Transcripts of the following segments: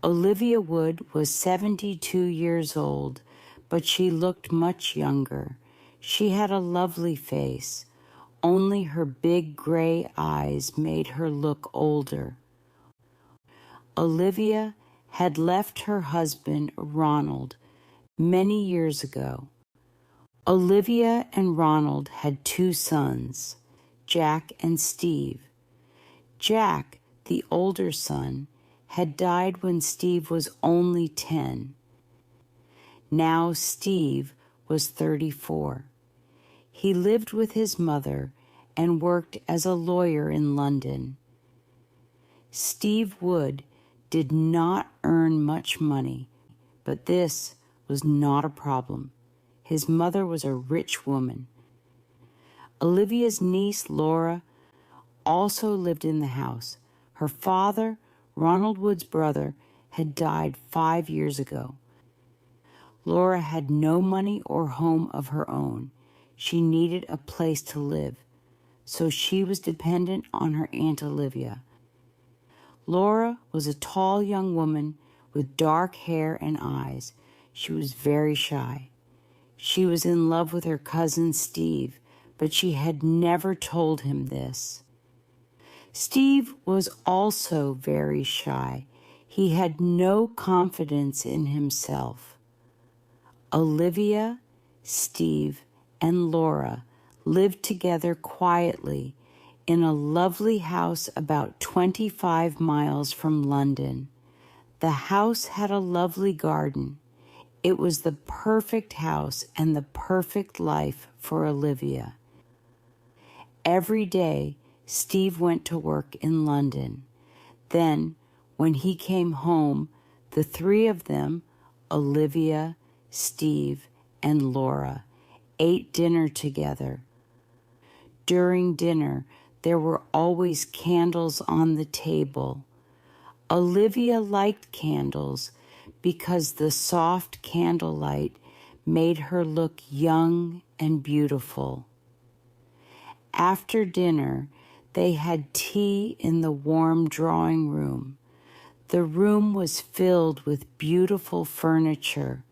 Olivia Wood was 72 years old, but she looked much younger. She had a lovely face. Only her big gray eyes made her look older. Olivia had left her husband, Ronald, many years ago. Olivia and Ronald had 2 sons, Jack and Steve. Jack, the older son, had died when Steve was only 10. Now Steve was 34. He lived with his mother and worked as a lawyer in London. Steve Wood did not earn much money, but this was not a problem. His mother was a rich woman. Olivia's niece, Laura, also lived in the house. Her father, Ronald Wood's brother, had died 5 years ago. Laura had no money or home of her own. She needed a place to live, so she was dependent on her Aunt Olivia. Laura was a tall young woman with dark hair and eyes. She was very shy. She was in love with her cousin Steve, but she had never told him this. Steve was also very shy. He had no confidence in himself. Olivia, Steve, and Laura lived together quietly in a lovely house about 25 miles from London. The house had a lovely garden. It was the perfect house and the perfect life for Olivia. Every day, Steve went to work in London. Then, when he came home, the 3 of them, Olivia, Steve, and Laura, ate dinner together. During dinner, there were always candles on the table. Olivia liked candles because the soft candlelight made her look young and beautiful. After dinner, they had tea in the warm drawing room. The room was filled with beautiful furniture.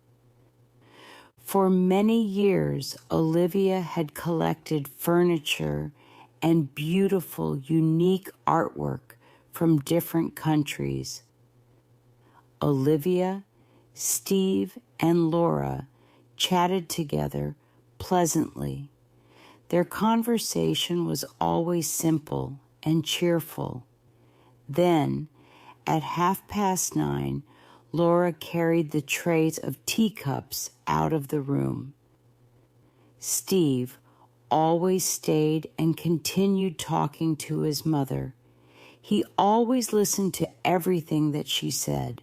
For many years, Olivia had collected furniture and beautiful, unique artwork from different countries. Olivia, Steve, and Laura chatted together pleasantly. Their conversation was always simple and cheerful. Then, at 9:30, Laura carried the trays of teacups out of the room. Steve always stayed and continued talking to his mother. He always listened to everything that she said.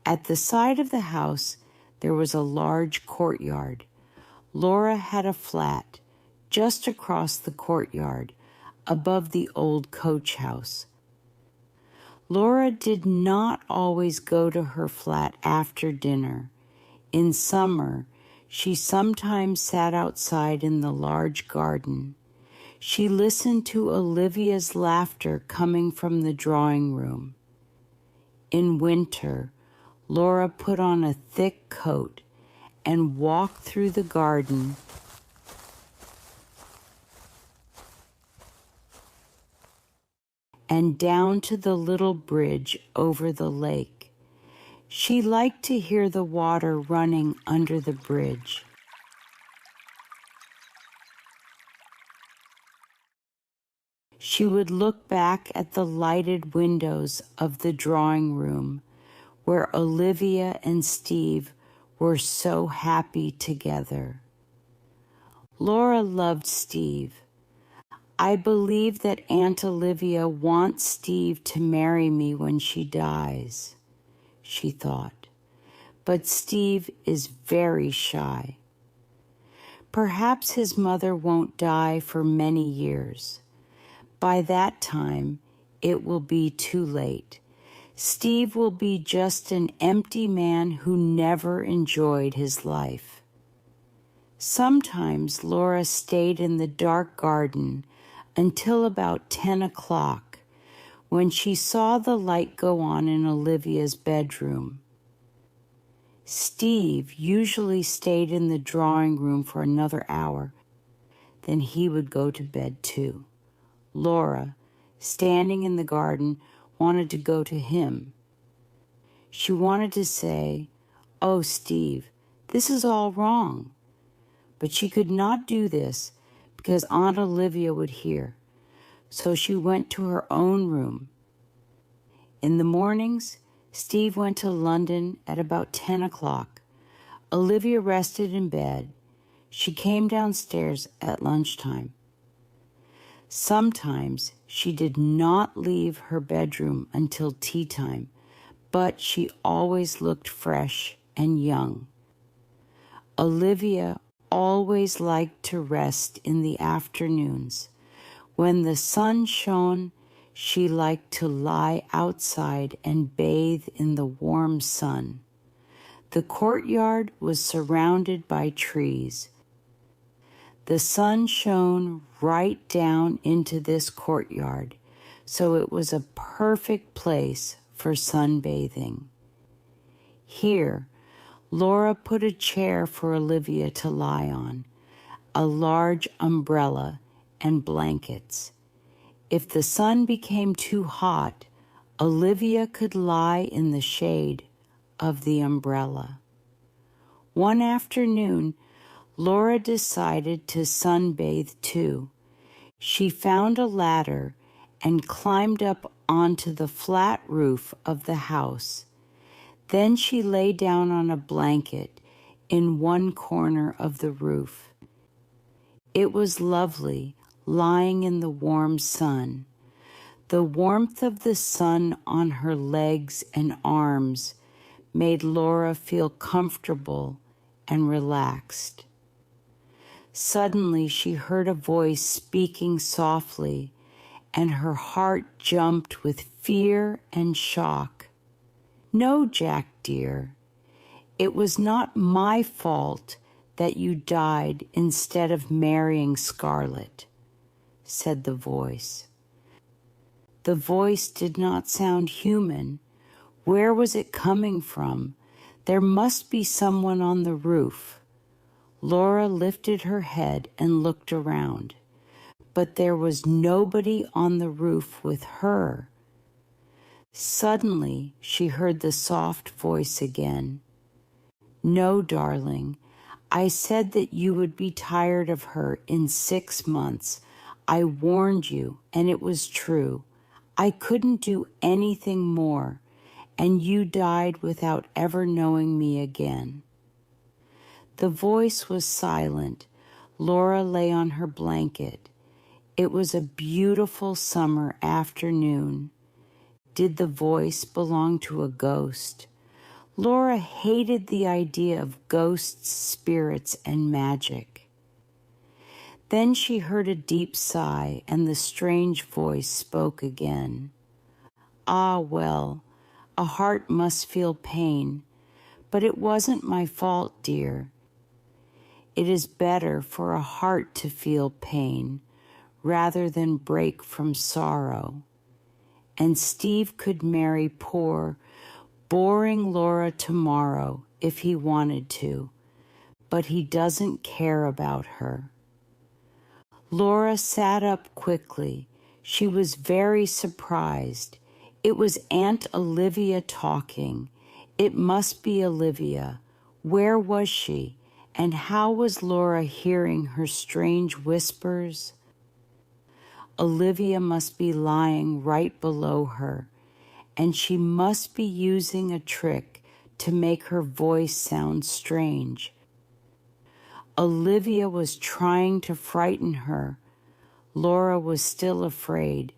At the side of the house, there was a large courtyard. Laura had a flat just across the courtyard, above the old coach house. Laura did not always go to her flat after dinner. In summer, she sometimes sat outside in the large garden. She listened to Olivia's laughter coming from the drawing room. In winter, Laura put on a thick coat and walked through the garden and down to the little bridge over the lake. She liked to hear the water running under the bridge. She would look back at the lighted windows of the drawing room where Olivia and Steve were so happy together. Laura loved Steve. I believe that Aunt Olivia wants Steve to marry me when she dies, she thought. But Steve is very shy. Perhaps his mother won't die for many years. By that time, it will be too late. Steve will be just an empty man who never enjoyed his life. Sometimes Laura stayed in the dark garden until about 10 o'clock, when she saw the light go on in Olivia's bedroom. Steve usually stayed in the drawing room for another hour, then he would go to bed too. Laura, standing in the garden, wanted to go to him. She wanted to say, "Oh, Steve, this is all wrong." But she could not do this because Aunt Olivia would hear. So she went to her own room. In the mornings, Steve went to London at about 10 o'clock. Olivia rested in bed. She came downstairs at lunchtime. Sometimes she did not leave her bedroom until tea time, but she always looked fresh and young. Olivia always liked to rest in the afternoons. When the sun shone, she liked to lie outside and bathe in the warm sun. The courtyard was surrounded by trees. The sun shone right down into this courtyard, so it was a perfect place for sunbathing. Here, Laura put a chair for Olivia to lie on, a large umbrella, and blankets. If the sun became too hot, Olivia could lie in the shade of the umbrella. One afternoon, Laura decided to sunbathe too. She found a ladder and climbed up onto the flat roof of the house. Then she lay down on a blanket in one corner of the roof. It was lovely, lying in the warm sun. The warmth of the sun on her legs and arms made Laura feel comfortable and relaxed. Suddenly she heard a voice speaking softly, and her heart jumped with fear and shock. "No, Jack dear, it was not my fault that you died instead of marrying Scarlett," said the voice. The voice did not sound human. Where was it coming from? There must be someone on the roof. Laura lifted her head and looked around, but there was nobody on the roof with her. Suddenly, she heard the soft voice again. "No, darling, I said that you would be tired of her in 6 months. I warned you, and it was true. I couldn't do anything more, and you died without ever knowing me again." The voice was silent. Laura lay on her blanket. It was a beautiful summer afternoon. Did the voice belong to a ghost? Laura hated the idea of ghosts, spirits, and magic. Then she heard a deep sigh, and the strange voice spoke again. "Ah, well, a heart must feel pain, but it wasn't my fault, dear. It is better for a heart to feel pain rather than break from sorrow. And Steve could marry poor, boring Laura tomorrow if he wanted to, but he doesn't care about her." Laura sat up quickly. She was very surprised. It was Aunt Olivia talking. It must be Olivia. Where was she? And how was Laura hearing her strange whispers? Olivia must be lying right below her, and she must be using a trick to make her voice sound strange. Olivia was trying to frighten her. Laura was still afraid,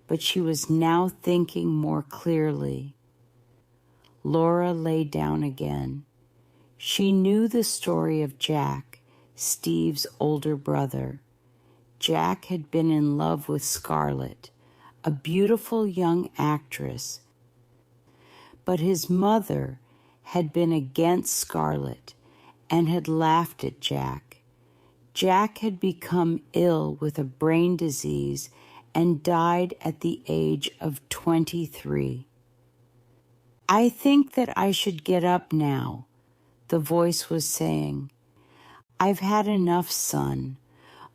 but she was now thinking more clearly. Laura lay down again. She knew the story of Jack, Steve's older brother. Jack had been in love with Scarlett, a beautiful young actress, but his mother had been against Scarlett and had laughed at Jack. Jack had become ill with a brain disease and died at the age of 23. I think that I should get up now, the voice was saying. I've had enough, son.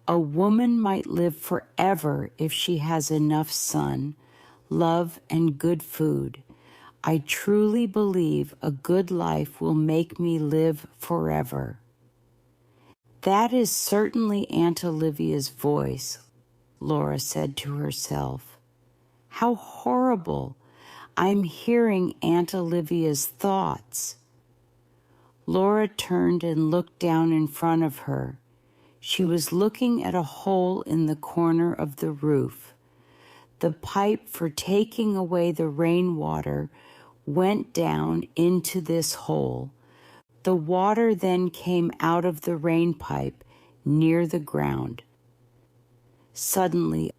A woman might live forever if she has enough sun, love, and good food. I truly believe a good life will make me live forever. That is certainly Aunt Olivia's voice, Laura said to herself. How horrible! I'm hearing Aunt Olivia's thoughts. Laura turned and looked down in front of her. She was looking at a hole in the corner of the roof. The pipe for taking away the rainwater went down into this hole. The water then came out of the rain pipe near the ground. Suddenly,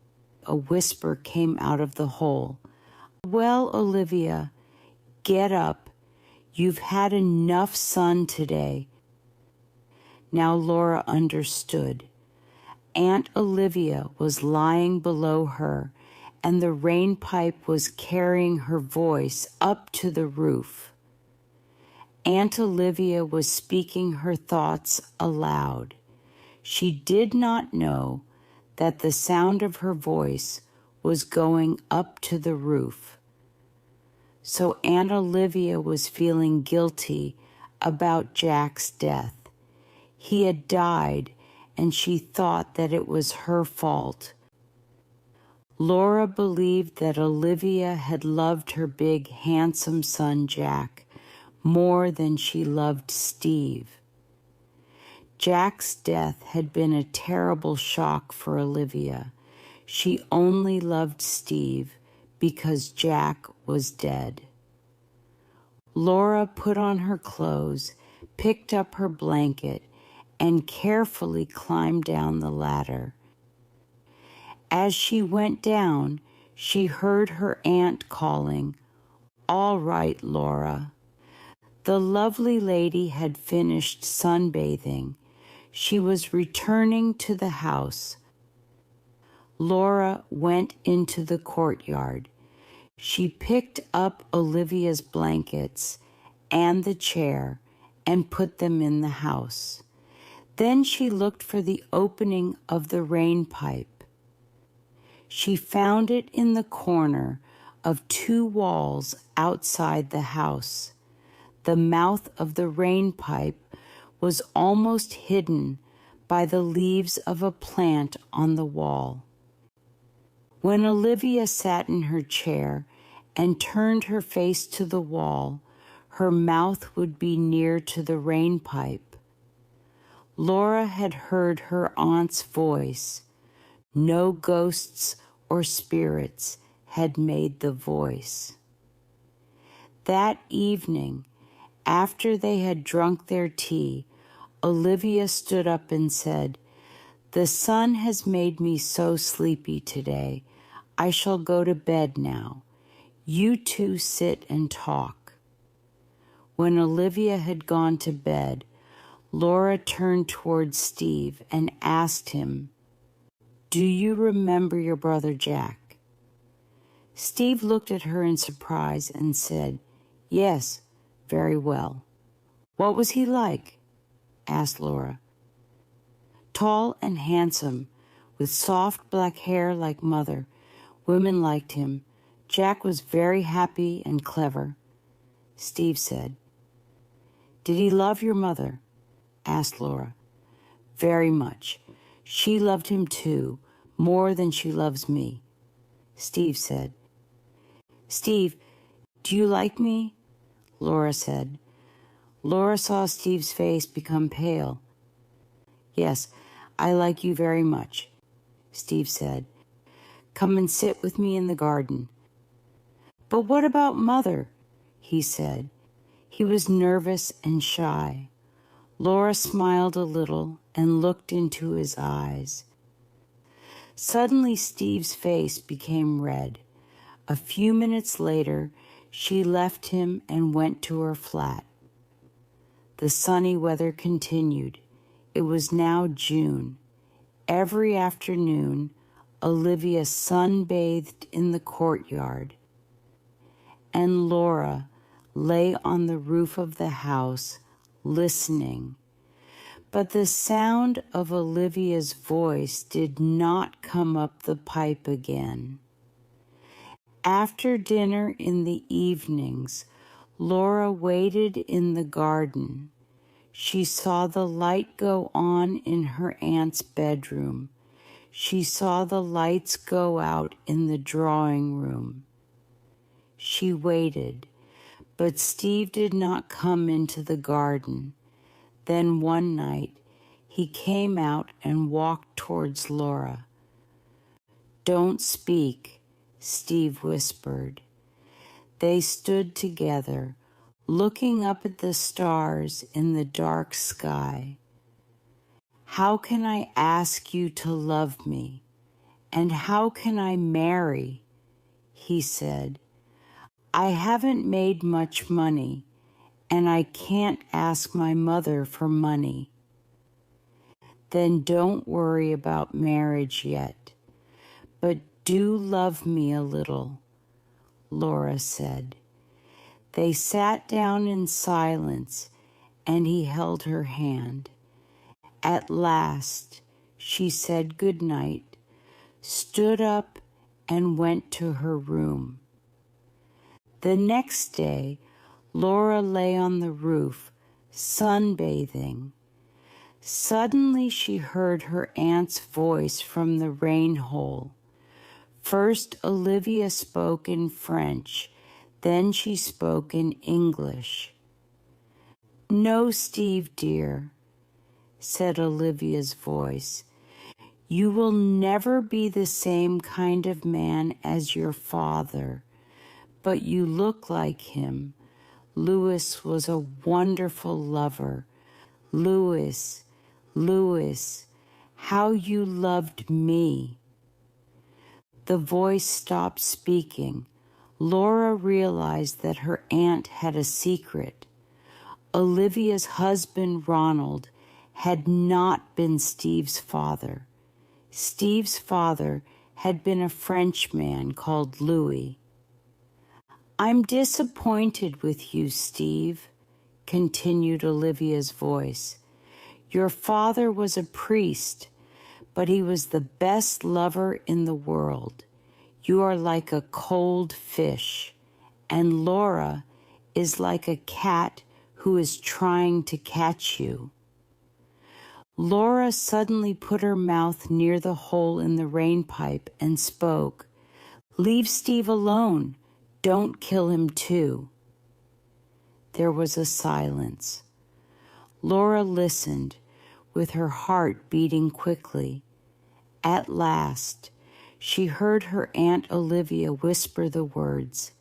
a whisper came out of the hole. Well, Olivia, get up. You've had enough sun today. Now Laura understood. Aunt Olivia was lying below her, and the rain pipe was carrying her voice up to the roof. Aunt Olivia was speaking her thoughts aloud. She did not know that the sound of her voice was going up to the roof. So Aunt Olivia was feeling guilty about Jack's death. He had died, and she thought that it was her fault. Laura believed that Olivia had loved her big, handsome son, Jack, more than she loved Steve. Jack's death had been a terrible shock for Olivia. She only loved Steve because Jack was dead. Laura put on her clothes, picked up her blanket, and carefully climbed down the ladder. As she went down, she heard her aunt calling, "All right, Laura." The lovely lady had finished sunbathing. She was returning to the house. Laura went into the courtyard. She picked up Olivia's blankets and the chair and put them in the house. Then she looked for the opening of the rain pipe. She found it in the corner of two walls outside the house. The mouth of the rain pipe was almost hidden by the leaves of a plant on the wall. When Olivia sat in her chair and turned her face to the wall, her mouth would be near to the rain pipe. Laura had heard her aunt's voice. No ghosts or spirits had made the voice. That evening, after they had drunk their tea, Olivia stood up and said, "The sun has made me so sleepy today. I shall go to bed now. You two sit and talk." When Olivia had gone to bed, Laura turned toward Steve and asked him, "Do you remember your brother Jack?" Steve looked at her in surprise and said, "Yes, very well." "What was he like?" asked Laura. "Tall and handsome, with soft black hair like mother. Women liked him. Jack was very happy and clever," Steve said. "Did he love your mother?" asked Laura. "Very much. She loved him too, more than she loves me," Steve said. "Steve, do you like me?" Laura said. Laura saw Steve's face become pale. "Yes, I like you very much," Steve said. "Come and sit with me in the garden." "But what about Mother?" he said. He was nervous and shy. Laura smiled a little and looked into his eyes. Suddenly Steve's face became red. A few minutes later, she left him and went to her flat. The sunny weather continued. It was now June. Every afternoon, Olivia sunbathed in the courtyard, and Laura lay on the roof of the house listening. But the sound of Olivia's voice did not come up the pipe again. After dinner in the evenings, Laura waited in the garden. She saw the light go on in her aunt's bedroom. She saw the lights go out in the drawing room. She waited, but Steve did not come into the garden. Then one night, he came out and walked towards Laura. "Don't speak," Steve whispered. They stood together, looking up at the stars in the dark sky. "How can I ask you to love me? And how can I marry?" he said. "I haven't made much money, and I can't ask my mother for money." "Then don't worry about marriage yet, but do love me a little," Laura said. They sat down in silence, and he held her hand. At last, she said good night, stood up, and went to her room. The next day, Laura lay on the roof, sunbathing. Suddenly she heard her aunt's voice from the rain hole. First, Olivia spoke in French, then she spoke in English. "No, Steve, dear," said Olivia's voice. "You will never be the same kind of man as your father, but you look like him. Louis was a wonderful lover. Louis, Louis, how you loved me." The voice stopped speaking. Laura realized that her aunt had a secret. Olivia's husband, Ronald, had not been Steve's father. Steve's father had been a Frenchman called Louis. "I'm disappointed with you, Steve," continued Olivia's voice. "Your father was a priest, but he was the best lover in the world. You are like a cold fish, and Laura is like a cat who is trying to catch you." Laura suddenly put her mouth near the hole in the rain pipe and spoke. "Leave Steve alone. Don't kill him too." There was a silence. Laura listened, with her heart beating quickly. At last, she heard her Aunt Olivia whisper the words,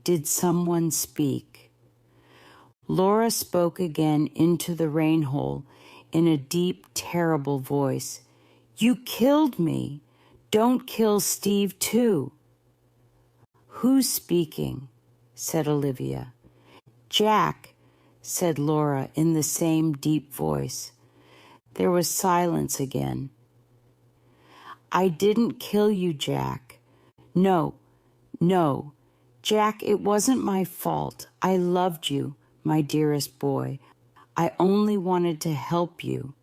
"Did someone speak?" Laura spoke again into the rain hole in a deep, terrible voice. "You killed me. Don't kill Steve too." "Who's speaking?" said Olivia. "Jack," said Laura in the same deep voice. There was silence again. "I didn't kill you, Jack. No, Jack, it wasn't my fault. I loved you, my dearest boy. I only wanted to help you."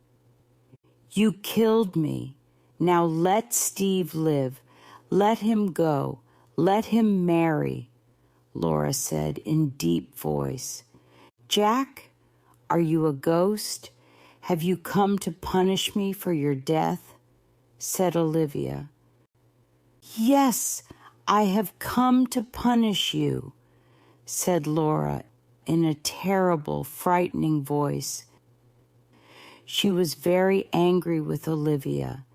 "You killed me. Now let Steve live. Let him go. Let him marry," Laura said in deep voice. "Jack, are you a ghost? Have you come to punish me for your death?" said Olivia. "Yes, I have come to punish you," said Laura in a terrible, frightening voice. She was very angry with Olivia.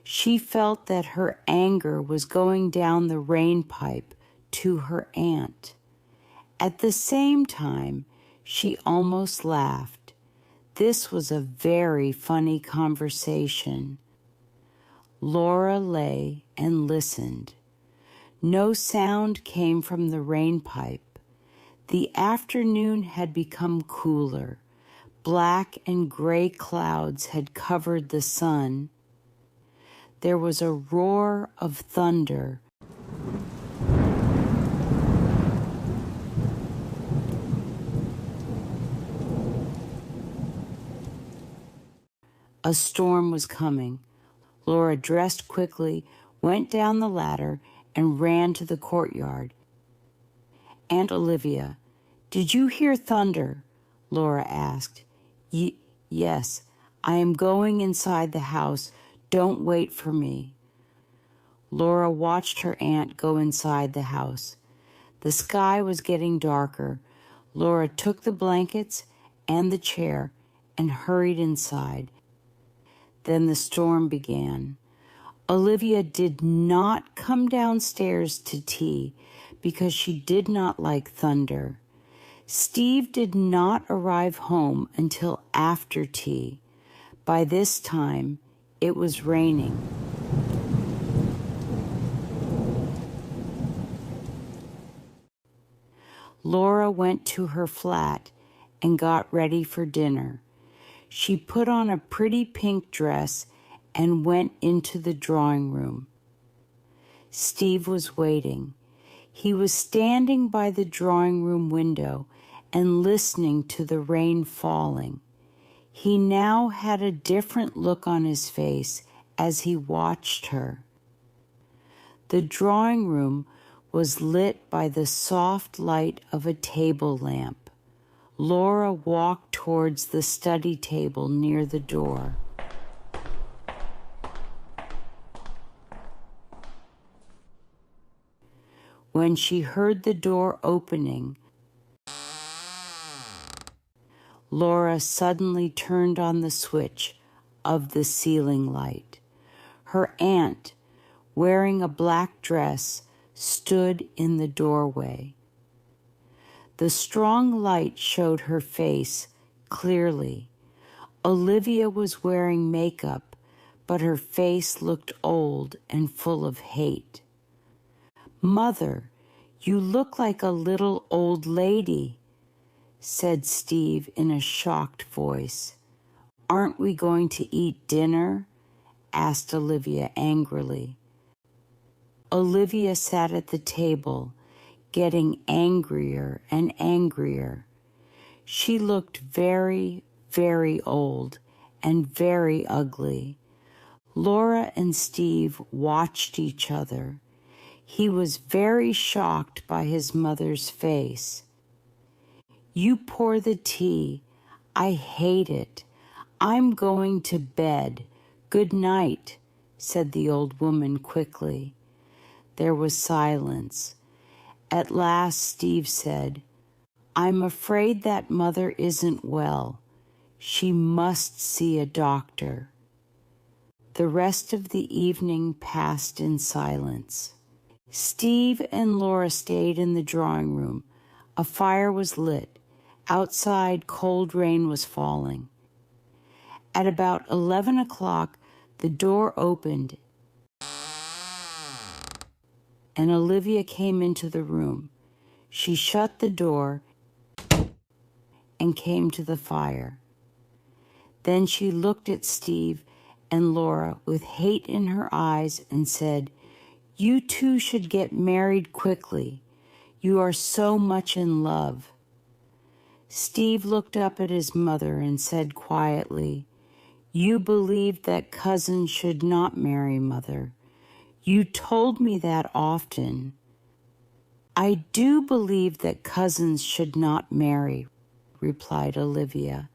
She felt that her anger was going down the rain pipe to her aunt. At the same time, she almost laughed. This was a very funny conversation. Laura lay and listened. No sound came from the rain pipe. The afternoon had become cooler. Black and gray clouds had covered the sun. there was a roar of thunder. A storm was coming. Laura dressed quickly, went down the ladder, and ran to the courtyard. "Aunt Olivia, did you hear thunder?" Laura asked. Yes, I am going inside the house. Don't wait for me." Laura watched her aunt go inside the house. The sky was getting darker. Laura took the blankets and the chair and hurried inside. Then the storm began. Olivia did not come downstairs to tea because she did not like thunder. Steve did not arrive home until after tea. By this time, it was raining. Laura went to her flat and got ready for dinner. She put on a pretty pink dress and went into the drawing room. Steve was waiting. He was standing by the drawing room window and listening to the rain falling. He now had a different look on his face as he watched her. The drawing room was lit by the soft light of a table lamp. Laura walked towards the study table near the door. When she heard the door opening, Laura suddenly turned on the switch of the ceiling light. Her aunt, wearing a black dress, stood in the doorway. The strong light showed her face clearly. Olivia was wearing makeup, but her face looked old and full of hate. "Mother, you look like a little old lady," said Steve in a shocked voice. "Aren't we going to eat dinner?" asked Olivia angrily. Olivia sat at the table, getting angrier and angrier. She looked very, very old and very ugly. Laura and Steve watched each other. He was very shocked by his mother's face. "You pour the tea. I hate it. I'm going to bed. Good night," said the old woman quickly. There was silence. At last Steve said, "I'm afraid that mother isn't well. She must see a doctor." The rest of the evening passed in silence. Steve and Laura stayed in the drawing room. A fire was lit. Outside, cold rain was falling. At about 11 o'clock, the door opened, and Olivia came into the room. She shut the door and came to the fire. Then she looked at Steve and Laura with hate in her eyes and said, "You two should get married quickly. You are so much in love." Steve looked up at his mother and said quietly, "You believed that cousins should not marry, Mother. You told me that often." "I do believe that cousins should not marry," replied Olivia.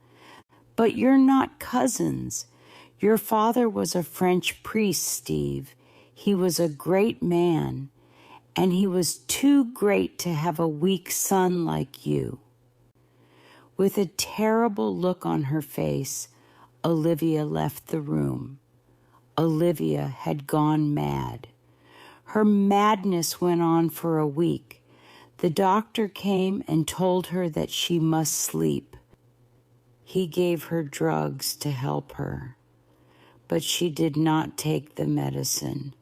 "But you're not cousins. Your father was a French priest, Steve. He was a great man, and he was too great to have a weak son like you." With a terrible look on her face, Olivia left the room. Olivia had gone mad. Her madness went on for a week. The doctor came and told her that she must sleep. He gave her drugs to help her, but she did not take the medicine.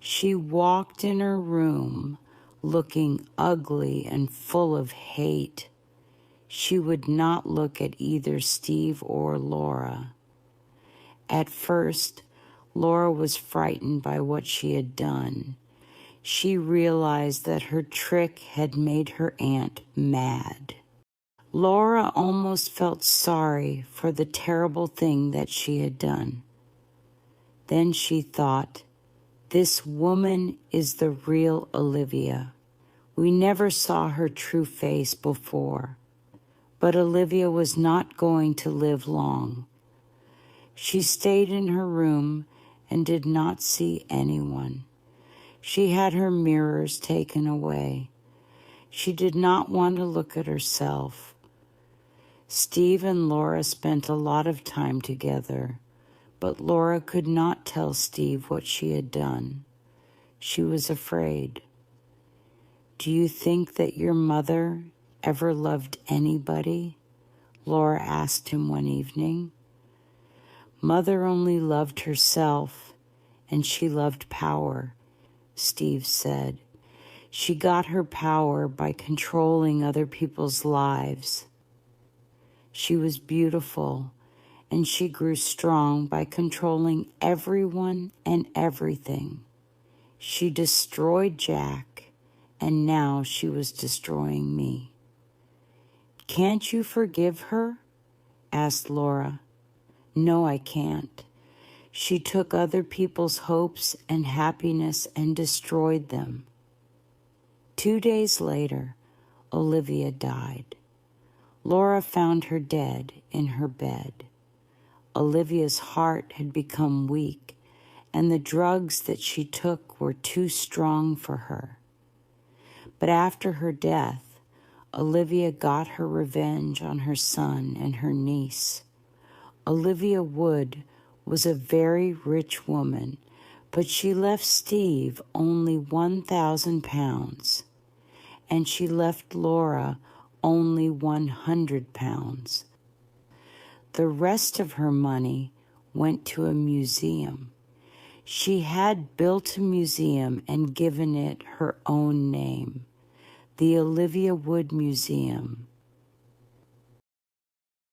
She walked in her room looking ugly and full of hate. She would not look at either Steve or Laura. At first, Laura was frightened by what she had done. She realized that her trick had made her aunt mad. Laura almost felt sorry for the terrible thing that she had done. Then she thought, this woman is the real Olivia. We never saw her true face before, but Olivia was not going to live long. She stayed in her room and did not see anyone. She had her mirrors taken away. She did not want to look at herself. Steve and Laura spent a lot of time together, but Laura could not tell Steve what she had done. She was afraid. Do you think that your mother ever loved anybody? Laura asked him one evening. Mother only loved herself, and she loved power, Steve said. She got her power by controlling other people's lives. She was beautiful, and she grew strong by controlling everyone and everything. She destroyed Jack, and now she was destroying me. Can't you forgive her? Asked Laura. No, I can't. She took other people's hopes and happiness and destroyed them. 2 days later, Olivia died. Laura found her dead in her bed. Olivia's heart had become weak, and the drugs that she took were too strong for her. But after her death, Olivia got her revenge on her son and her niece. Olivia Wood was a very rich woman, but she left Steve only 1,000 pounds, and she left Laura only 100 pounds. The rest of her money went to a museum. She had built a museum and given it her own name, the Olivia Wood Museum.